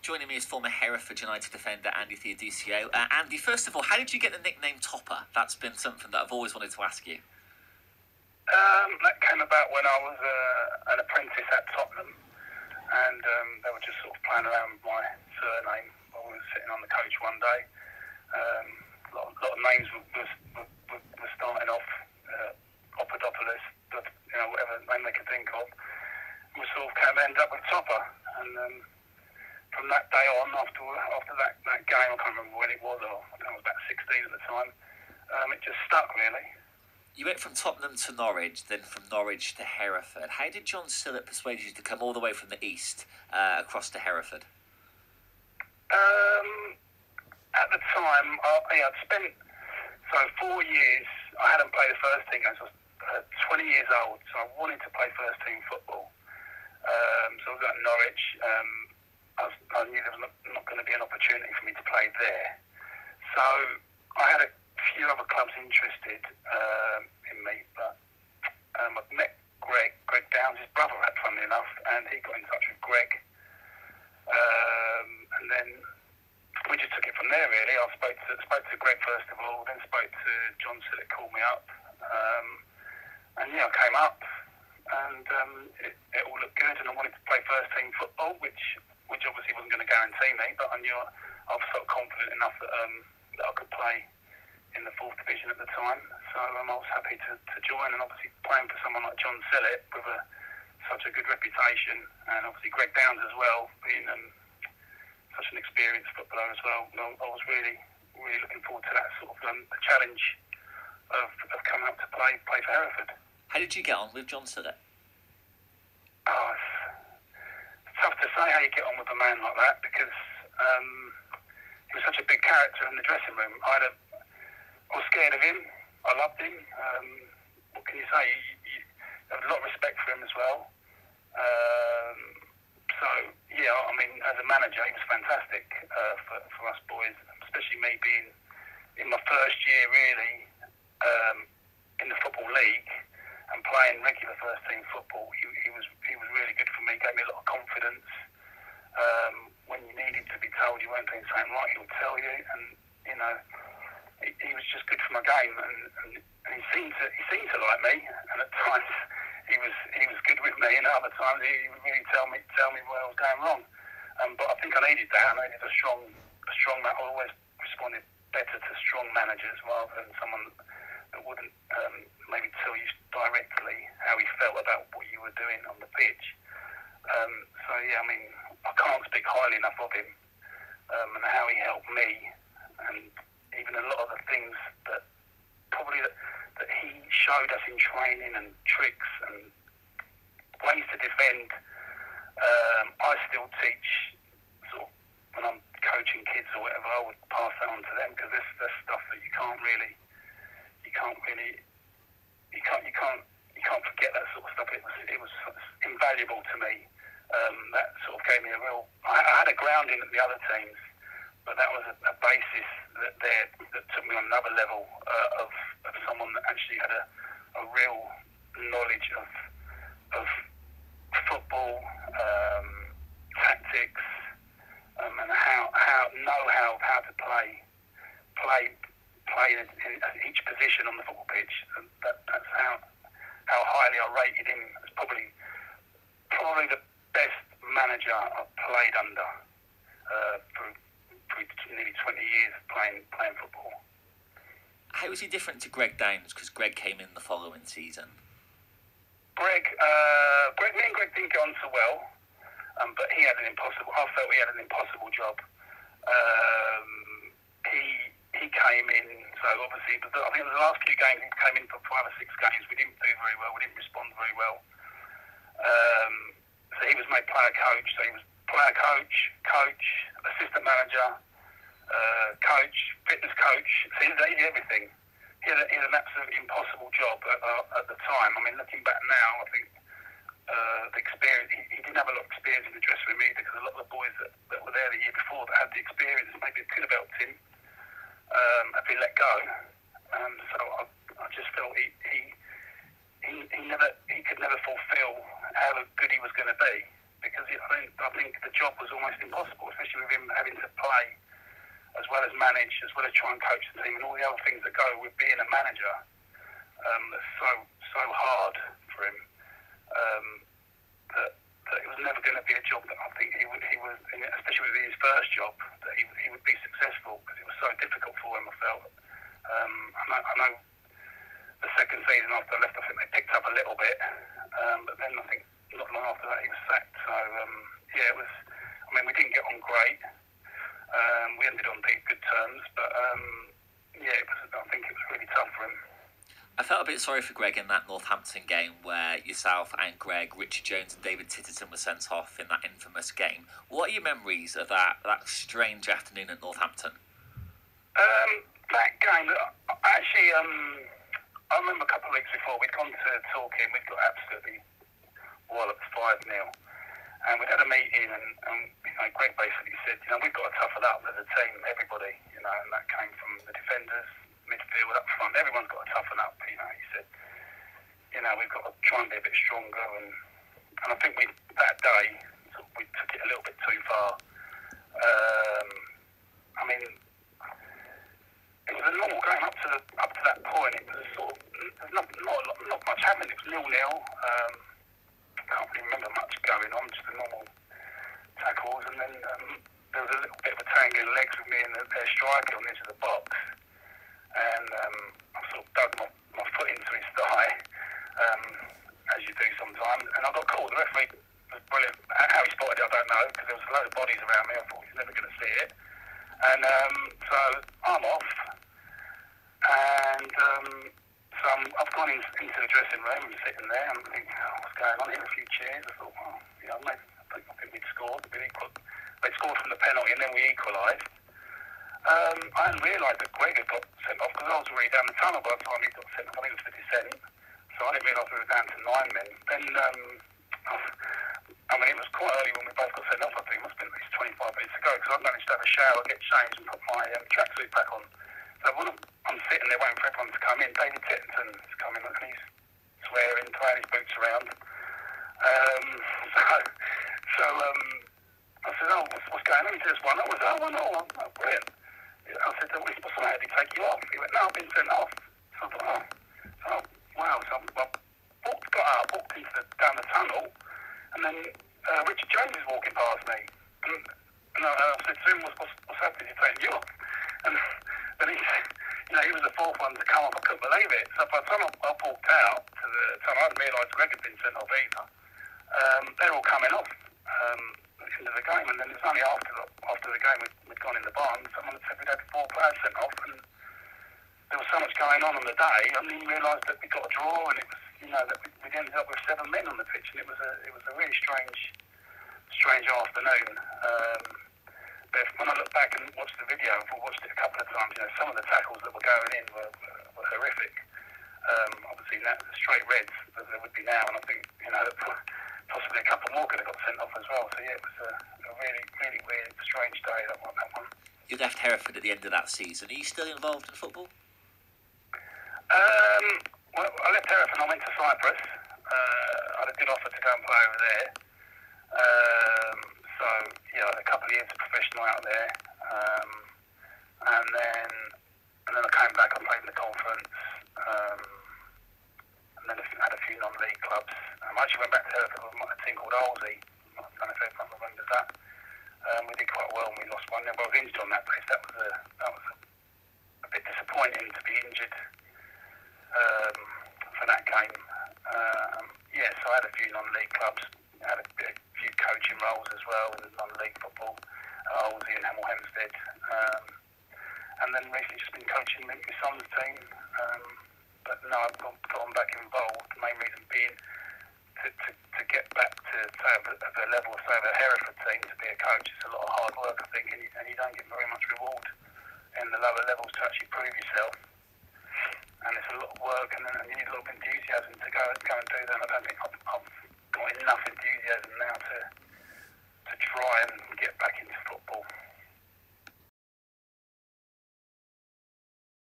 Joining me is former Hereford United defender Andy Theodosiou. Andy, first of all, how did you get the nickname Topper? That's been something that I've always wanted to ask you. That came about when I was an apprentice at Tottenham, and they were just sort of playing around with my surname. I was sitting on the coach one day. A lot of names were starting off, Papadopoulos, but whatever name they could think of. We sort of ended up with Topper, and from that day on, after that game, I can't remember when it was, or I think I was about 16 at the time. It just stuck, really. You went from Tottenham to Norwich, then from Norwich to Hereford. How did John Sillett persuade you to come all the way from the east across to Hereford? At the time, I'd spent 4 years. I hadn't played the first team game, so I was 20 years old. So I wanted to play first team football. So I was at Norwich. I knew there was not going to be an opportunity for me to play there. So I had a few other clubs interested in me, but I met Greg Downs, his brother, funnily enough, and he got in touch with Greg. And then we just took it from there, really. I spoke to Greg first of all, then spoke to John Sillett, called me up. And I came up, and it all looked good, and I wanted to play first team football, which obviously wasn't going to guarantee me, but I knew I felt confident enough that I could play in the 4th division at the time. So I was happy to join, and obviously playing for someone like John Sillett with such a good reputation, and obviously Greg Downs as well, being such an experienced footballer as well. I was really, really looking forward to that sort of the challenge of coming up to play for Hereford. How did you get on with John Sillett? Oh, it's tough to say how you get on with a man like that, because he was such a big character in the dressing room. I was scared of him. I loved him. What can you say? You have a lot of respect for him as well. As a manager, he was fantastic for us boys, especially me being in my first year, really, in the Football League and playing regular first team football. He was really good for me. Gave me a lot of confidence. When you needed to be told you weren't doing something right, he would tell you, and he was just good for my game, and he seemed to like me, and at times he was good with me, and at other times he would really tell me where I was going wrong. But I think I needed that. I needed a strong man. I always responded better to strong managers rather than someone that wouldn't maybe tell you directly how he felt about what you were doing on the pitch. I can't speak highly enough of him and how he helped me, and even a lot of the things that he showed us in training and tricks and ways to defend. I still teach, sort of, when I'm coaching kids or whatever. I would pass that on to them, because there's stuff that you can't forget, that sort of stuff. It was invaluable to me. That sort of gave me I had a grounding at the other teams, but that was a basis that took me on another level of someone that actually had a real knowledge of football, tactics, and how to play in each position on the football pitch. And that's how highly I rated him as probably the best manager I've played under for nearly 20 years of playing football. How was he different to Greg Downs? Because Greg came in the following season. Me and Greg didn't get on so well, but I felt he had an impossible job. He came in, so obviously, but I think the last few games he came in for 5 or 6 games. We didn't do very well. We didn't respond very well. So he was made player coach. So he was player coach, assistant manager, coach, fitness coach. So he did everything. He had an absolutely impossible job at the time. I mean, looking back now, I think the experience, he didn't have a lot of experience in the dressing room either, because a lot of the boys that were there the year before that had the experience, maybe it could have helped him if he let go. So I just felt he could never fulfil how good he was going to be, because I think the job was was almost impossible, especially with him having to play as well as manage, as well as try and coach the team and all the other things that go with being a manager. That's so hard for him. That it was never going to be a job that I think he was, especially with his first job, that he would be successful, because it was so difficult for him, I felt. I know the second season after I left, I think they picked up a little bit, but then I think not long after that he was sacked. So yeah, it was. I mean, we didn't get on great. We ended on good terms, but yeah, I think it was really tough for him. I felt a bit sorry for Greg in that Northampton game where yourself and Greg, Richard Jones and David Titterton were sent off in that infamous game. What are your memories of that strange afternoon at Northampton? That game, actually, I remember a couple of weeks before we'd gone to Torquay, we'd got absolutely walloped 5-0. And we'd had a meeting, and Greg basically said, we've got to toughen up as a team, everybody, and that came from the defenders, midfield, up front, everyone's got to toughen up, he said, we've got to try and be a bit stronger, and I think that day, we took it a little bit too far. I mean, it was a normal game up to that point. It was sort of, there's not much happened, it was 0-0. I can't really remember much going on, just the normal tackles, and then there was a little bit of a tangle in legs with me and their striker on the edge of the box, and I sort of dug my foot into his thigh, as you do sometimes, and I got caught. The referee was brilliant. How he spotted it, I don't know, because there was a load of bodies around me. I thought he was never going to see it, and so I'm off, and so I've gone into the dressing room and sitting there and I'm thinking, what's going on here? A few cheers. I thought, maybe I think we'd scored. They scored from the penalty and then we equalised. I hadn't realised that Greg had got sent off, because I was already down the tunnel by the time he got sent off. I think it was for descent. So I didn't realise we were down to 9 men. Then, I mean, it was quite early when we both got sent off. I think it must have been at least 25 minutes ago, because I managed to have a shower, get changed and put my tracksuit back on. So when I'm sitting there waiting for everyone to come in, David Titterton's coming and he's swearing, throwing his boots around. So I said, what's going on? He says, 1-0. I said, 1-0. Oh, brilliant. I said, what's the matter? Did he take you off? He went, no, I've been sent off. So I thought, oh wow. So I walked down the tunnel, and then Richard Jones is walking past me. And I said to him, what's happening? He's taking you off. And he was the fourth one to come off. I couldn't believe it. So by the time I walked out to the tunnel, I hadn't realised Greg had been sent off either. They're all coming off into the game, and then it was only after the game we'd gone in the barn, someone had said we'd had 4 players sent off, and there was so much going on the day, I didn't realise that we got a draw, and it was, that we ended up with 7 men on the pitch, and it was a really strange afternoon. But when I look back and watch the video, I've watched it a couple of times, some of the tackles that were going in were horrific. Obviously, straight reds as there would be now, and I think, possibly a couple more could have got sent off as well. So yeah, it was a really, really weird, strange day, that one. You left Hereford at the end of that season. Are you still involved in football? Well, I left Hereford and I went to Cyprus. I had a good offer to go and play over there. So yeah, a couple of years of professional out there, and then I came back. I played in the conference, and then had a few non-league clubs. I actually went back to Hereford with a team called Halsey. I don't know if everyone remembers that. We did quite well and we lost 1-0. But I was injured on that place. That was a bit disappointing to be injured for that game. Yeah, so I had a few non-league clubs. I had a few coaching roles as well in non-league football at Halsey and Hemel Hempstead. And then recently just been coaching my son's team. But no, I've gotten back involved. The main reason being to get back to, say, the level of, say, the Hereford team, to be a coach. It's a lot of hard work, I think, and you don't get very much reward in the lower levels to actually prove yourself. And it's a lot of work, and you need a lot of enthusiasm to go and do that. I don't think I've got enough enthusiasm now to try and get back into football.